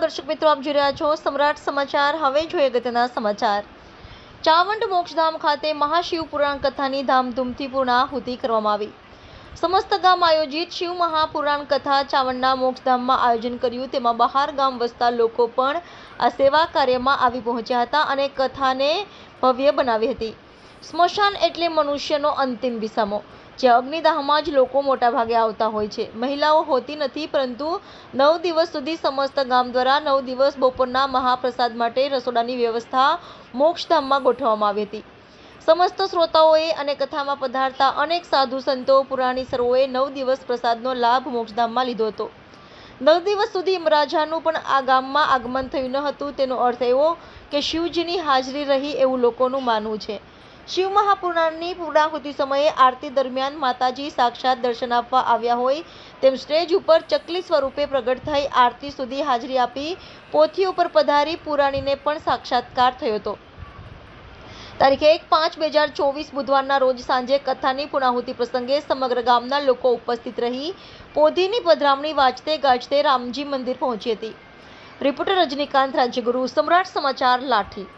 નમસ્કાર દર્શક મિત્રો, આપ જોઈ રહ્યા છો સમ્રાટ સમાચાર। હવે જોઈએ અગત્યના સમાચાર। ચાવંડ મોક્ષધામ ખાતે મહાશિવ પુરાણ કથાની ધામધૂમથી પૂર્ણાહુતિ કરવામાં આવી। સમસ્ત ગામ આયોજિત શિવ મહાપુરાણ કથા ચાવંડના મોક્ષધામમાં આયોજન કર્યું। તેમાં બહાર ગામ વસતા લોકો પણ આ સેવા કાર્યમાં આવી પહોંચ્યા હતા અને કથાને ભવ્ય બનાવી હતી। સ્મશાન એટલે મનુષ્યનો અંતિમ વિસામો, જ્યાં અગ્નિદાહમાં જ લોકો મોટાભાગે આવતા હોય છે। મહિલાઓ હોતી નથી, પરંતુ 9 દિવસ સુધી સમસ્ત ગામ દ્વારા 9 દિવસ બપોરના મહાપ્રસાદ માટે રસોડાની વ્યવસ્થા મોક્ષધામમાં ગોઠવવામાં આવી હતી। સમસ્ત શ્રોતાઓએ અને કથામાં પધારતા અનેક સાધુ સંતો પુરાણીસરોએ 9 દિવસ પ્રસાદનો લાભ મોક્ષધામમાં લીધો હતો। 9 દિવસ સુધી યમરાજાનું પણ આ ગામમાં આગમન થયું ન હતું। તેનો અર્થ એવો કે શિવજીની હાજરી રહી એવું લોકોનું માનવું છે। શિવ મહાપુરાણની પૂર્ણાહુતિ સમયે આરતી દરમિયાન માતાજી સાક્ષાત દર્શન આપવા આવ્યા હોય તેમ સ્ટેજ ઉપર ચકલી સ્વરૂપે પ્રગટ થઈ આરતી સુધી હાજરી આપી પોથી ઉપર પધારી પુરાણીને પણ સાક્ષાત્કાર થયો હતો। તારીખ 1/5/2024 બુધવારના રોજ સાંજે કથાની પૂર્ણાહુતિ પ્રસંગે સમગ્ર ગામના લોકો ઉપસ્થિત રહી પોથીની પધરામણી વાંચતે ગાજતે રામજી મંદિર પહોંચી હતી। રિપોર્ટર રજનીકાંત રાજ્યગુરુ, સમ્રાટ સમાચાર, લાઠી।